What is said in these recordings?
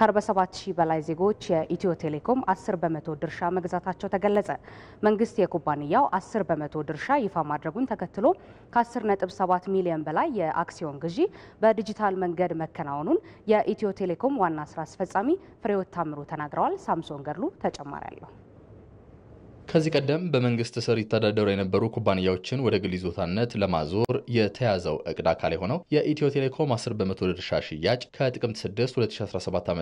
ከ47,000 በላይ ዜጎች የኢትዮ ቴሌኮም 10% ድርሻ መግዛታቸው ተገለጸ። መንግስት የኩባንያው 10% ድርሻ ይፋ ማድረጉን ተከትሎ ከ10.7 ሚሊዮን በላይ የአክሲዮን ግዢ በዲጂታል መንገድ መከናወኑን የኢትዮ ቴሌኮም ዋና ስራ አስፈጻሚ ፍሬህይወት ታምሩ ተናግረዋል። ሳምሶን ገድሉ ተጨማሪ አለው። ከዚህ ቀደም በመንግስት ስር ይተዳደሩ የነበሩ ኩባንያዎችን ወደ ግል ይዞታነት ለማዞር የተያዘው እቅድ አካል የሆነው የኢትዮ ቴሌኮም 10% ድርሻ ሽያጭ ከጥቅምት 6 2017 ዓ.ም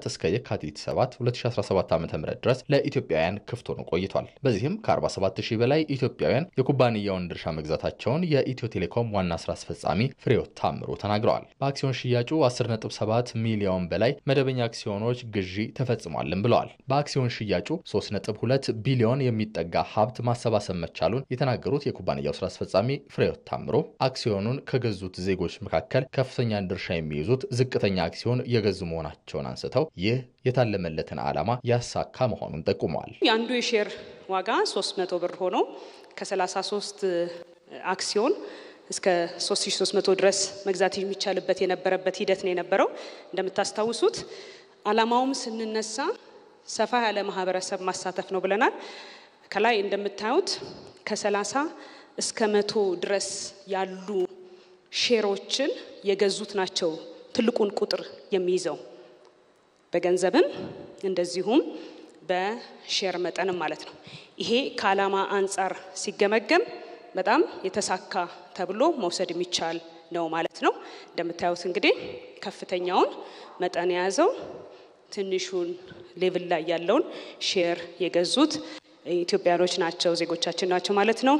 እስከ የካቲት 7 2017 ዓ.ም ድረስ ለኢትዮጵያውያን ክፍት ሆኖ ቆይቷል። በዚህም ከ47,000 በላይ ኢትዮጵያውያን የኩባንያውን ድርሻ መግዛታቸውን የኢትዮ ቴሌኮም ዋና ስራ አስፈጻሚ ፍሬህይወት ታምሩ ተናግረዋል። በአክሲዮን ሽያጩ 10.7 ሚሊዮን በላይ መደበኛ አክሲዮኖች ግዢ ተፈጽሟልም ብለዋል። በአክሲዮን ሽያጩ 3.2 ቢሊዮን የሚጠጋ ሀብት ማሰባሰብ መቻሉን የተናገሩት የኩባንያው ስራ አስፈጻሚ ፍሬህይወት ታምሩ አክሲዮኑን ከገዙት ዜጎች መካከል ከፍተኛ ድርሻ የሚይዙት ዝቅተኛ አክሲዮን የገዙ መሆናቸውን አንስተው ይህ የታለመለትን ዓላማ ያሳካ መሆኑን ጠቁመዋል። የአንዱ የሼር ዋጋ 300 ብር ሆኖ ከ33 አክሲዮን እስከ 3300 ድረስ መግዛት የሚቻልበት የነበረበት ሂደት ነው የነበረው። እንደምታስታውሱት ዓላማውም ስንነሳ ሰፋ ያለ ማህበረሰብ ማሳተፍ ነው ብለናል። ከላይ እንደምታዩት ከ30 እስከ 100 ድረስ ያሉ ሼሮችን የገዙት ናቸው ትልቁን ቁጥር የሚይዘው በገንዘብም እንደዚሁም በሼር መጠንም ማለት ነው። ይሄ ከዓላማ አንፃር ሲገመገም በጣም የተሳካ ተብሎ መውሰድ የሚቻል ነው ማለት ነው። እንደምታዩት እንግዲህ ከፍተኛውን መጠን የያዘው ትንሹን ሌቭል ላይ ያለውን ሼር የገዙት ኢትዮጵያኖች ናቸው፣ ዜጎቻችን ናቸው ማለት ነው።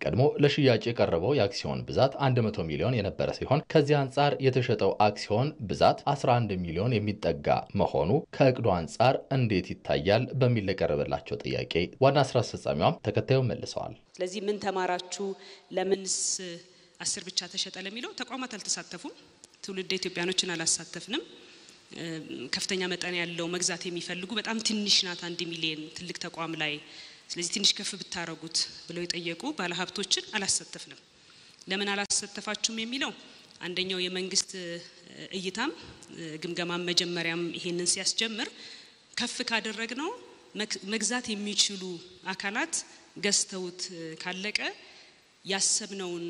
ቀድሞ ለሽያጭ የቀረበው የአክሲዮን ብዛት 100 ሚሊዮን የነበረ ሲሆን ከዚህ አንፃር የተሸጠው አክሲዮን ብዛት 11 ሚሊዮን የሚጠጋ መሆኑ ከእቅዱ አንፃር እንዴት ይታያል በሚል ለቀረበላቸው ጥያቄ ዋና ስራ አስፈጻሚዋም ተከታዩን መልሰዋል። ስለዚህ ምን ተማራችሁ፣ ለምንስ 10 ብቻ ተሸጠ ለሚለው ተቋማት አልተሳተፉም፣ ትውልደ ኢትዮጵያኖችን አላሳተፍንም። ከፍተኛ መጠን ያለው መግዛት የሚፈልጉ በጣም ትንሽ ናት 1 ሚሊዮን ትልቅ ተቋም ላይ ስለዚህ ትንሽ ከፍ ብታረጉት ብለው የጠየቁ ባለሀብቶችን አላሳተፍንም። ለምን አላሳተፋችሁም የሚለው አንደኛው የመንግስት እይታም ግምገማም መጀመሪያም ይሄንን ሲያስጀምር ከፍ ካደረግነው መግዛት የሚችሉ አካላት ገዝተውት ካለቀ ያሰብነውን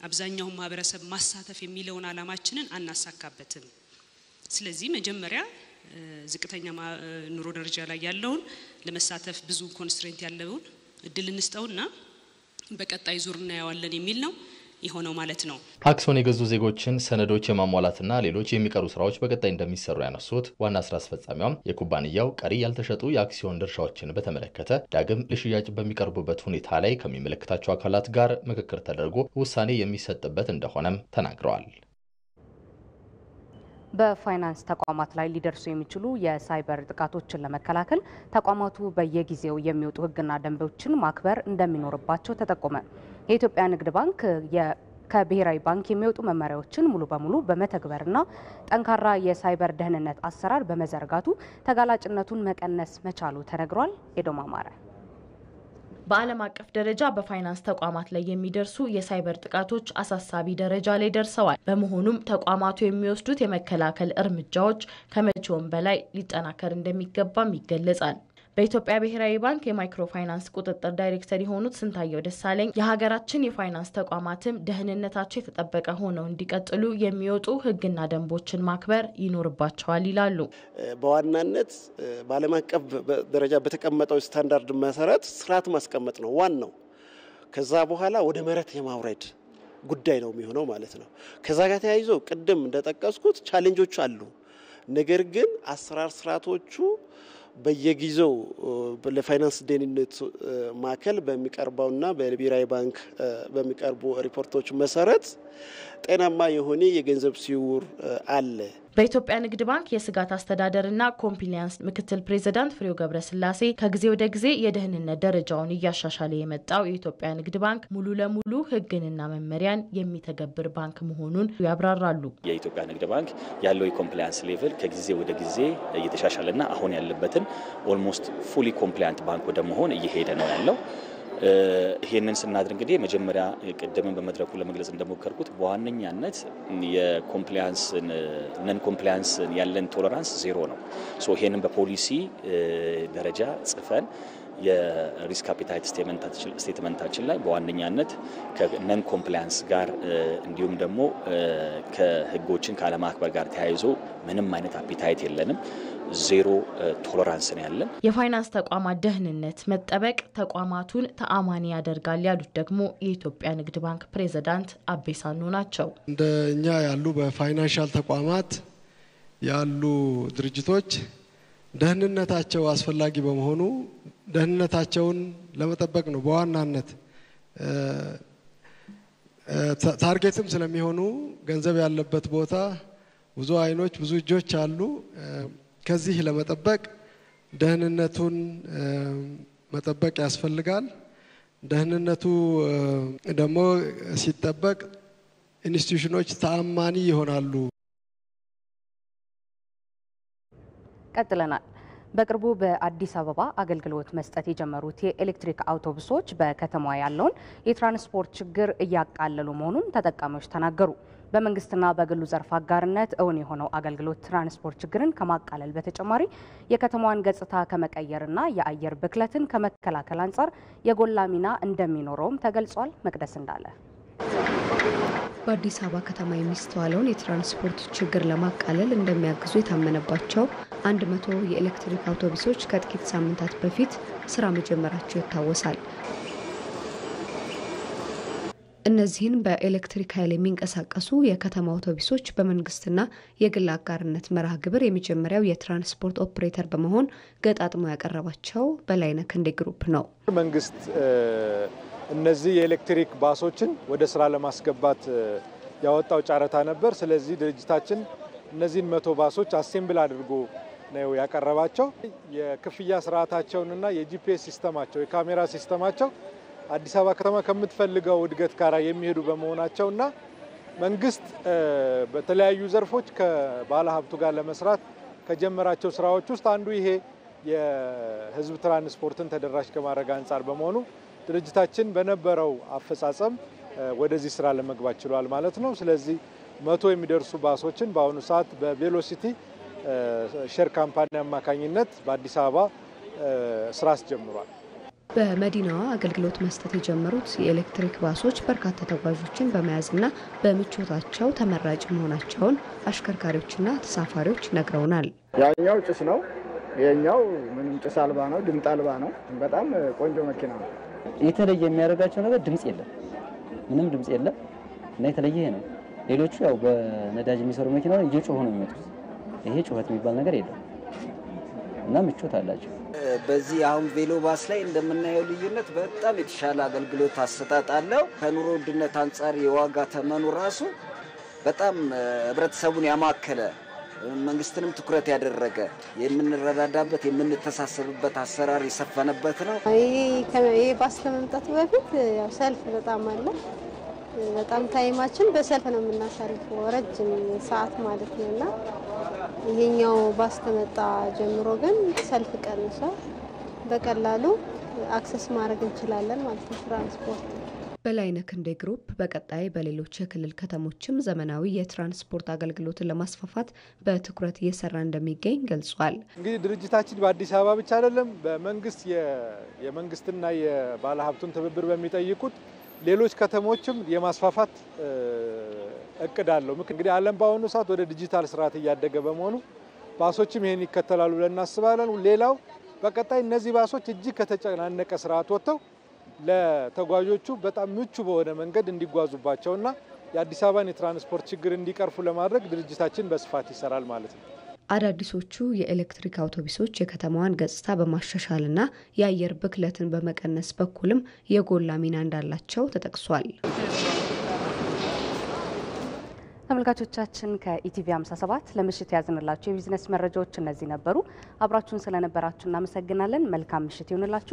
አብዛኛው ማህበረሰብ ማሳተፍ የሚለውን ዓላማችንን አናሳካበትም። ስለዚህ መጀመሪያ ዝቅተኛ ኑሮ ደረጃ ላይ ያለውን ለመሳተፍ ብዙ ኮንስትሬንት ያለውን እድል እንስጠውና በቀጣይ ዙር እናያዋለን የሚል ነው የሆነው ማለት ነው። አክሲዮን የገዙ ዜጎችን ሰነዶች የማሟላትና ሌሎች የሚቀሩ ስራዎች በቀጣይ እንደሚሰሩ ያነሱት ዋና ስራ አስፈጻሚዋም የኩባንያው ቀሪ ያልተሸጡ የአክሲዮን ድርሻዎችን በተመለከተ ዳግም ለሽያጭ በሚቀርቡበት ሁኔታ ላይ ከሚመለከታቸው አካላት ጋር ምክክር ተደርጎ ውሳኔ የሚሰጥበት እንደሆነም ተናግረዋል። በፋይናንስ ተቋማት ላይ ሊደርሱ የሚችሉ የሳይበር ጥቃቶችን ለመከላከል ተቋማቱ በየጊዜው የሚወጡ ህግና ደንቦችን ማክበር እንደሚኖርባቸው ተጠቆመ። የኢትዮጵያ ንግድ ባንክ ከብሔራዊ ባንክ የሚወጡ መመሪያዎችን ሙሉ በሙሉ በመተግበርና ጠንካራ የሳይበር ደህንነት አሰራር በመዘርጋቱ ተጋላጭነቱን መቀነስ መቻሉ ተነግሯል። ኤዶም አማረ በዓለም አቀፍ ደረጃ በፋይናንስ ተቋማት ላይ የሚደርሱ የሳይበር ጥቃቶች አሳሳቢ ደረጃ ላይ ደርሰዋል። በመሆኑም ተቋማቱ የሚወስዱት የመከላከል እርምጃዎች ከመቼውም በላይ ሊጠናከር እንደሚገባም ይገለጻል። በኢትዮጵያ ብሔራዊ ባንክ የማይክሮ ፋይናንስ ቁጥጥር ዳይሬክተር የሆኑት ስንታየው ደሳለኝ የሀገራችን የፋይናንስ ተቋማትም ደህንነታቸው የተጠበቀ ሆነው እንዲቀጥሉ የሚወጡ ህግና ደንቦችን ማክበር ይኖርባቸዋል ይላሉ። በዋናነት በዓለም አቀፍ ደረጃ በተቀመጠው ስታንዳርድ መሰረት ስርዓት ማስቀመጥ ነው ዋናው። ከዛ በኋላ ወደ መሬት የማውረድ ጉዳይ ነው የሚሆነው ማለት ነው። ከዛ ጋር ተያይዞ ቅድም እንደጠቀስኩት ቻሌንጆች አሉ። ነገር ግን አሰራር ስርዓቶቹ በየጊዜው ለፋይናንስ ደህንነት ማዕከል በሚቀርበውና በብሔራዊ ባንክ በሚቀርቡ ሪፖርቶች መሰረት ጤናማ የሆነ የገንዘብ ዝውውር አለ። በኢትዮጵያ ንግድ ባንክ የስጋት አስተዳደርና ኮምፕላያንስ ምክትል ፕሬዝዳንት ፍሬው ገብረስላሴ ከጊዜ ወደ ጊዜ የደህንነት ደረጃውን እያሻሻለ የመጣው የኢትዮጵያ ንግድ ባንክ ሙሉ ለሙሉ ህግንና መመሪያን የሚተገብር ባንክ መሆኑን ያብራራሉ። የኢትዮጵያ ንግድ ባንክ ያለው የኮምፕላያንስ ሌቭል ከጊዜ ወደ ጊዜ እየተሻሻለና አሁን ያለበትን ኦልሞስት ፉሊ ኮምፕላያንት ባንክ ወደ መሆን እየሄደ ነው ያለው። ይሄንን ስናድር እንግዲህ መጀመሪያ ቀደምን በመድረኩ ለመግለጽ እንደሞከርኩት በዋነኛነት የኮምፕላያንስን ነን ኮምፕላያንስ ያለን ቶለራንስ ዜሮ ነው። ሶ ይሄንን በፖሊሲ ደረጃ ጽፈን የሪስክ አፒታይት ስቴትመንታችን ላይ በዋነኛነት ከነን ኮምፕላያንስ ጋር እንዲሁም ደግሞ ከህጎችን ካለማክበር ጋር ተያይዞ ምንም አይነት አፒታይት የለንም። ዜሮ ቶለራንስ ነው ያለን። የፋይናንስ ተቋማት ደህንነት መጠበቅ ተቋማቱን ተአማኒ ያደርጋል ያሉት ደግሞ የኢትዮጵያ ንግድ ባንክ ፕሬዝዳንት አቤሳኖ ናቸው። እንደኛ ያሉ በፋይናንሻል ተቋማት ያሉ ድርጅቶች ደህንነታቸው አስፈላጊ በመሆኑ ደህንነታቸውን ለመጠበቅ ነው በዋናነት ታርጌትም ስለሚሆኑ ገንዘብ ያለበት ቦታ ብዙ አይኖች ብዙ እጆች አሉ። ከዚህ ለመጠበቅ ደህንነቱን መጠበቅ ያስፈልጋል። ደህንነቱ ደግሞ ሲጠበቅ ኢንስቲትዩሽኖች ተአማኒ ይሆናሉ። ቀጥለናል። በቅርቡ በአዲስ አበባ አገልግሎት መስጠት የጀመሩት የኤሌክትሪክ አውቶቡሶች በከተማዋ ያለውን የትራንስፖርት ችግር እያቃለሉ መሆኑን ተጠቃሚዎች ተናገሩ። በመንግስትና በግሉ ዘርፍ አጋርነት እውን የሆነው አገልግሎት ትራንስፖርት ችግርን ከማቃለል በተጨማሪ የከተማዋን ገጽታ ከመቀየርና የአየር ብክለትን ከመከላከል አንጻር የጎላ ሚና እንደሚኖረውም ተገልጿል። መቅደስ እንዳለ በአዲስ አበባ ከተማ የሚስተዋለውን የትራንስፖርት ችግር ለማቃለል እንደሚያግዙ የታመነባቸው 100 የኤሌክትሪክ አውቶቡሶች ከጥቂት ሳምንታት በፊት ስራ መጀመራቸው ይታወሳል። እነዚህን በኤሌክትሪክ ኃይል የሚንቀሳቀሱ የከተማ አውቶቡሶች በመንግስትና የግል አጋርነት መርሃ ግብር የመጀመሪያው የትራንስፖርት ኦፕሬተር በመሆን ገጣጥሞ ያቀረባቸው በላይነህ ክንዴ ግሩፕ ነው። መንግስት እነዚህ የኤሌክትሪክ ባሶችን ወደ ስራ ለማስገባት ያወጣው ጨረታ ነበር። ስለዚህ ድርጅታችን እነዚህን 100 ባሶች አሴምብል አድርጎ ነው ያቀረባቸው። የክፍያ ስርዓታቸውንና የጂፒኤስ ሲስተማቸው የካሜራ ሲስተማቸው አዲስ አበባ ከተማ ከምትፈልገው እድገት ጋር የሚሄዱ በመሆናቸውና መንግስት በተለያዩ ዘርፎች ከባለ ሀብቱ ጋር ለመስራት ከጀመራቸው ስራዎች ውስጥ አንዱ ይሄ የህዝብ ትራንስፖርትን ተደራሽ ከማድረግ አንጻር በመሆኑ ድርጅታችን በነበረው አፈጻጸም ወደዚህ ስራ ለመግባት ችሏል ማለት ነው። ስለዚህ 100 የሚደርሱ ባሶችን በአሁኑ ሰዓት በቬሎሲቲ ሼር ካምፓኒ አማካኝነት በአዲስ አበባ ስራ አስጀምሯል። በመዲናዋ አገልግሎት መስጠት የጀመሩት የኤሌክትሪክ ባሶች በርካታ ተጓዦችን በመያዝና በምቾታቸው ተመራጭ መሆናቸውን አሽከርካሪዎችና ተሳፋሪዎች ነግረውናል። ያኛው ጭስ ነው፣ የኛው ምንም ጭስ አልባ ነው፣ ድምፅ አልባ ነው። በጣም ቆንጆ መኪና ነው። የተለየ የሚያደርጋቸው ነገር ድምፅ የለም፣ ምንም ድምፅ የለም እና የተለየ ነው። ሌሎቹ ያው በነዳጅ የሚሰሩ መኪናዎች እየጮሁ ነው የሚመጡት። ይሄ ጩኸት የሚባል ነገር የለም እና ምቾት አላቸው። በዚህ አሁን ቬሎ ባስ ላይ እንደምናየው ልዩነት በጣም የተሻለ አገልግሎት አሰጣጥ አለው። ከኑሮ ውድነት አንጻር የዋጋ ተመኑ ራሱ በጣም ህብረተሰቡን ያማከለ መንግስትንም ትኩረት ያደረገ የምንረዳዳበት የምንተሳሰብበት አሰራር የሰፈነበት ነው። ይሄ ባስ ከመምጣቱ በፊት ያው ሰልፍ በጣም አለ። በጣም ታይማችን በሰልፍ ነው የምናሳልፈው ረጅም ሰዓት ማለት ነውና ይሄኛው ባስ ከመጣ ጀምሮ ግን ሰልፍ ቀንሶ በቀላሉ አክሰስ ማድረግ እንችላለን ማለት ነው ትራንስፖርት። በላይነህ ክንዴ ግሩፕ በቀጣይ በሌሎች የክልል ከተሞችም ዘመናዊ የትራንስፖርት አገልግሎትን ለማስፋፋት በትኩረት እየሰራ እንደሚገኝ ገልጿል። እንግዲህ ድርጅታችን በአዲስ አበባ ብቻ አይደለም በመንግስት የመንግስትና የባለ ሀብቱን ትብብር በሚጠይቁት ሌሎች ከተሞችም የማስፋፋት እቅድ አለው። እንግዲህ ዓለም በአሁኑ ሰዓት ወደ ዲጂታል ስርዓት እያደገ በመሆኑ ባሶችም ይሄን ይከተላሉ ብለን እናስባለን። ሌላው በቀጣይ እነዚህ ባሶች እጅግ ከተጨናነቀ ስርዓት ወጥተው ለተጓዦቹ በጣም ምቹ በሆነ መንገድ እንዲጓዙባቸውና የአዲስ አበባን የትራንስፖርት ችግር እንዲቀርፉ ለማድረግ ድርጅታችን በስፋት ይሰራል ማለት ነው። አዳዲሶቹ የኤሌክትሪክ አውቶቡሶች የከተማዋን ገጽታ በማሻሻልና የአየር ብክለትን በመቀነስ በኩልም የጎላ ሚና እንዳላቸው ተጠቅሷል። ተመልካቾቻችን ከኢቲቪ 57 ለምሽት ያዝንላችሁ የቢዝነስ መረጃዎች እነዚህ ነበሩ። አብራችሁን ስለነበራችሁ እናመሰግናለን። መልካም ምሽት ይሁንላችሁ።